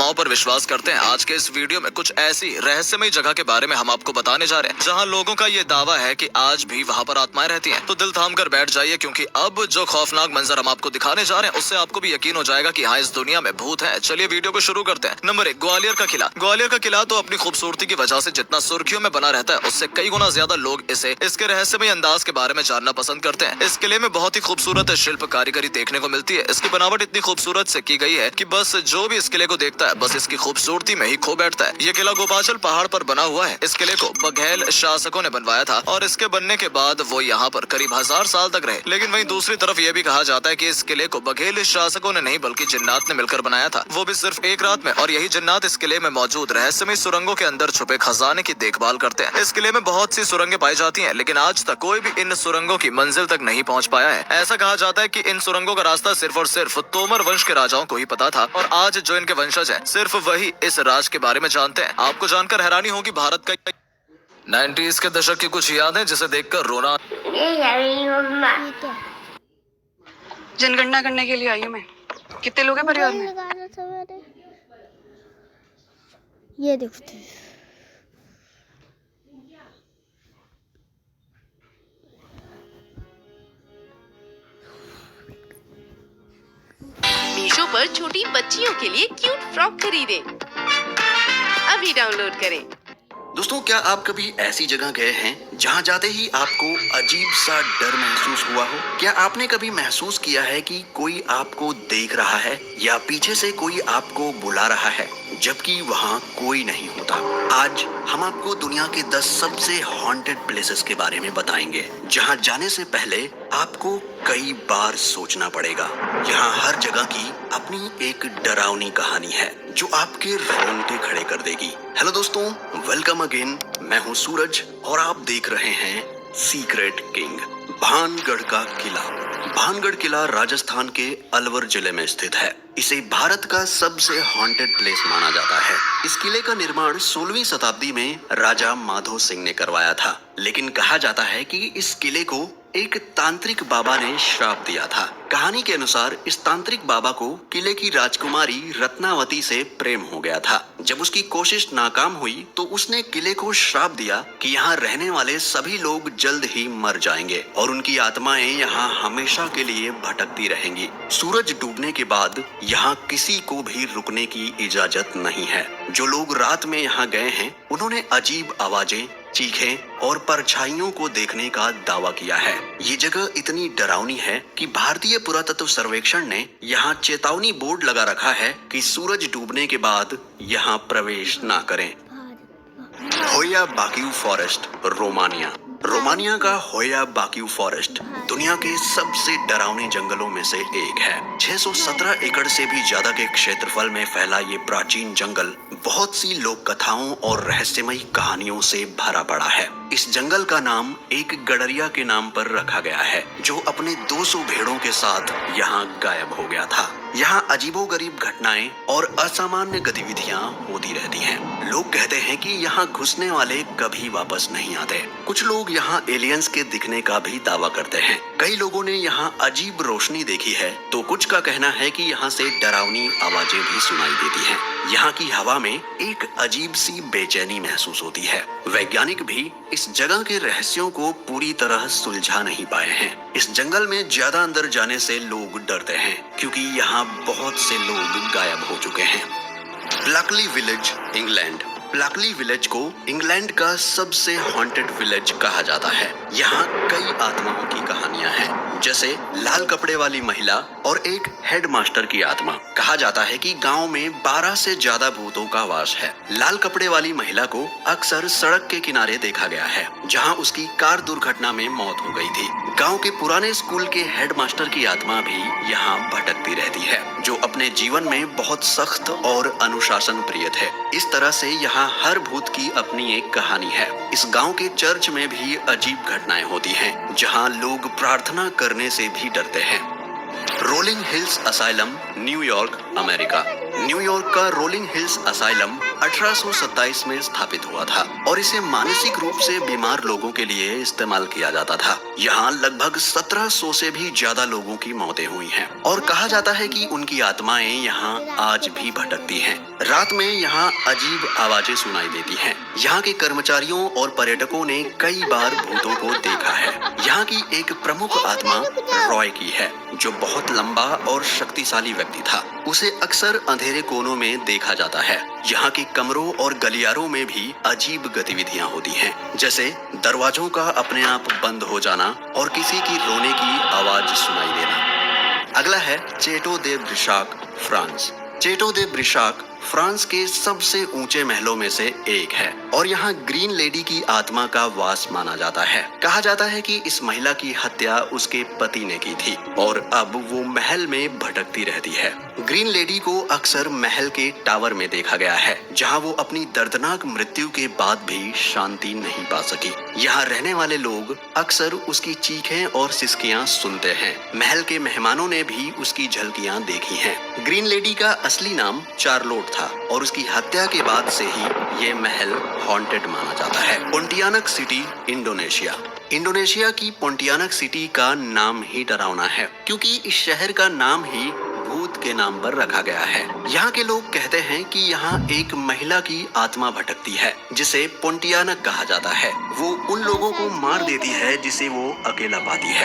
आत्माओं पर विश्वास करते हैं। आज के इस वीडियो में कुछ ऐसी रहस्यमय जगह के बारे में हम आपको बताने जा रहे हैं जहां लोगों का ये दावा है कि आज भी वहां पर आत्माएं रहती हैं। तो दिल थाम कर बैठ जाइए, क्योंकि अब जो खौफनाक मंजर हम आपको दिखाने जा रहे हैं उससे आपको भी यकीन हो जाएगा कि हाँ, इस दुनिया में भूत है। चलिए वीडियो को शुरू करते हैं। नंबर 1, ग्वालियर का किला। ग्वालियर का किला तो अपनी खूबसूरती की वजह से जितना सुर्खियों में बना रहता है, उससे कई गुना ज्यादा लोग इसे इसके रहस्यमय अंदाज के बारे में जानना पसंद करते हैं। इस किले में बहुत ही खूबसूरत शिल्प कारीगरी देखने को मिलती है। इसकी बनावट इतनी खूबसूरत से की गई है कि बस जो भी इस किले को देखता है बस इसकी खूबसूरती में ही खो बैठता है। ये किला गोपाचल पहाड़ पर बना हुआ है। इस किले को बघेल शासकों ने बनवाया था और इसके बनने के बाद वो यहाँ पर करीब 1000 साल तक रहे। लेकिन वहीं दूसरी तरफ ये भी कहा जाता है कि इस किले को बघेल शासकों ने नहीं बल्कि जिन्नात ने मिलकर बनाया था, वो भी सिर्फ एक रात में। और यही जिन्नात इस किले में मौजूद रहस्यमय सुरंगों के अंदर छुपे खजाने की देखभाल करते हैं। इस किले में बहुत सी सुरंगें पाई जाती हैं, लेकिन आज तक कोई भी इन सुरंगों की मंजिल तक नहीं पहुँच पाया है। ऐसा कहा जाता है कि इन सुरंगों का रास्ता सिर्फ और सिर्फ तोमर वंश के राजाओं को ही पता था और आज जो इनके वंशज हैं सिर्फ वही इस राज के बारे में जानते हैं। आपको जानकर हैरानी होगी, भारत का 90s के दशक की कुछ यादें जिसे देखकर रोना। जनगणना करने के लिए आई हूँ मैं। कितने लोग हैं परिवार में? ये देखते हैं। मीशो पर छोटी बच्चियों के लिए क्यूट फ्रॉक खरीदें। अभी डाउनलोड करें। दोस्तों, क्या आप कभी ऐसी जगह गए हैं जहां जाते ही आपको अजीब सा डर महसूस हुआ हो? क्या आपने कभी महसूस किया है कि कोई आपको देख रहा है या पीछे से कोई आपको बुला रहा है जबकि वहां कोई नहीं होता? आज हम आपको दुनिया के 10 सबसे हॉन्टेड प्लेसेस के बारे में बताएंगे जहां जाने से पहले आपको कई बार सोचना पड़ेगा। यहाँ हर जगह की अपनी एक डरावनी कहानी है जो आपके रोंगटे खड़े कर देगी। हेलो दोस्तों, वेलकम अगेन। मैं हूँ सूरज और आप देख रहे हैं सीक्रेट किंग। भानगढ़ का किला। भानगढ़ किला राजस्थान के अलवर जिले में स्थित है। इसे भारत का सबसे हॉन्टेड प्लेस माना जाता है। इस किले का निर्माण 16वीं शताब्दी में राजा माधो सिंह ने करवाया था, लेकिन कहा जाता है कि इस किले को एक तांत्रिक बाबा ने श्राप दिया था। कहानी के अनुसार इस तांत्रिक बाबा को किले की राजकुमारी रत्नावती से प्रेम हो गया था। जब उसकी कोशिश नाकाम हुई तो उसने किले को श्राप दिया कि यहाँ रहने वाले सभी लोग जल्द ही मर जाएंगे और उनकी आत्माएं यहाँ हमेशा के लिए भटकती रहेंगी। सूरज डूबने के बाद यहाँ किसी को भी रुकने की इजाजत नहीं है। जो लोग रात में यहाँ गए हैं उन्होंने अजीब आवाजें, चीखें और परछाइयों को देखने का दावा किया है। ये जगह इतनी डरावनी है कि भारतीय पुरातत्व सर्वेक्षण ने यहाँ चेतावनी बोर्ड लगा रखा है कि सूरज डूबने के बाद यहाँ प्रवेश ना करें। होया बाक्यू फॉरेस्ट, रोमानिया। रोमानिया का होया बाक्यू फॉरेस्ट दुनिया के सबसे डरावने जंगलों में से एक है। 617 एकड़ से भी ज्यादा के क्षेत्रफल में फैला ये प्राचीन जंगल बहुत सी लोक कथाओं और रहस्यमयी कहानियों से भरा पड़ा है। इस जंगल का नाम एक गडरिया के नाम पर रखा गया है जो अपने 200 भेड़ों के साथ यहाँ गायब हो गया था। यहाँ अजीबोगरीब घटनाएं और असामान्य गतिविधियाँ होती रहती हैं। लोग कहते हैं कि यहाँ घुसने वाले कभी वापस नहीं आते। कुछ लोग यहाँ एलियंस के दिखने का भी दावा करते हैं। कई लोगों ने यहाँ अजीब रोशनी देखी है तो कुछ का कहना है कि यहाँ से डरावनी आवाजें भी सुनाई देती हैं। यहाँ की हवा में एक अजीब सी बेचैनी महसूस होती है। वैज्ञानिक भी इस जगह के रहस्यों को पूरी तरह सुलझा नहीं पाए हैं। इस जंगल में ज्यादा अंदर जाने से लोग डरते हैं क्योंकि यहाँ बहुत से लोग गायब हो चुके हैं। ब्लैकली विलेज, इंग्लैंड। ब्लैकली विलेज को इंग्लैंड का सबसे हॉन्टेड विलेज कहा जाता है। यहाँ कई आत्माओं की कहानियां हैं, जैसे लाल कपड़े वाली महिला और एक हेडमास्टर की आत्मा। कहा जाता है कि गांव में 12 से ज्यादा भूतों का वास है। लाल कपड़े वाली महिला को अक्सर सड़क के किनारे देखा गया है, जहां उसकी कार दुर्घटना में मौत हो गई थी। गांव के पुराने स्कूल के हेडमास्टर की आत्मा भी यहाँ भटकती रहती है, जो अपने जीवन में बहुत सख्त और अनुशासन प्रिय थे। इस तरह से यहाँ हर भूत की अपनी एक कहानी है। इस गांव के चर्च में भी अजीब घटनाएं होती हैं, जहां लोग प्रार्थना करने से भी डरते हैं। Rolling hills asylum, New York, America. New York का रोलिंग हिल्स असाइलम 1827 में स्थापित हुआ था और इसे मानसिक रूप से बीमार लोगों के लिए इस्तेमाल किया जाता था। यहाँ लगभग 1700 से भी ज्यादा लोगों की मौतें हुई हैं और कहा जाता है कि उनकी आत्माएं यहाँ आज भी भटकती हैं। रात में यहाँ अजीब आवाजें सुनाई देती हैं। यहाँ के कर्मचारियों और पर्यटकों ने कई बार भूतों को देखा है। यहाँ की एक प्रमुख आत्मा रॉय की है, जो बहुत लंबा और शक्तिशाली व्यक्ति था। उसे अक्सर अंधेरे कोनों में देखा जाता है। यहाँ के कमरों और गलियारों में भी अजीब गतिविधियाँ होती हैं, जैसे दरवाजों का अपने आप बंद हो जाना और किसी की रोने की आवाज सुनाई देना। अगला है चेटो दे ब्रिशाक, फ्रांस। चेटो दे ब्रिशाक फ्रांस के सबसे ऊंचे महलों में से एक है और यहाँ ग्रीन लेडी की आत्मा का वास माना जाता है। कहा जाता है कि इस महिला की हत्या उसके पति ने की थी और अब वो महल में भटकती रहती है। ग्रीन लेडी को अक्सर महल के टावर में देखा गया है, जहाँ वो अपनी दर्दनाक मृत्यु के बाद भी शांति नहीं पा सकी। यहाँ रहने वाले लोग अक्सर उसकी चीखें और सिसकियां सुनते हैं। महल के मेहमानों ने भी उसकी झलकियां देखी हैं। ग्रीन लेडी का असली नाम चार्लोट था और उसकी हत्या के बाद से ही ये महल हॉन्टेड माना जाता है। Pontianak city, Indonesia. इंडोनेशिया की पोंटियानक सिटी का नाम ही डरावना है, क्योंकि इस शहर का नाम ही भूत के नाम पर रखा गया है। यहाँ के लोग कहते हैं कि यहाँ एक महिला की आत्मा भटकती है, जिसे पोंटियानक कहा जाता है। वो उन लोगों को मार देती है जिसे वो अकेला पाती है।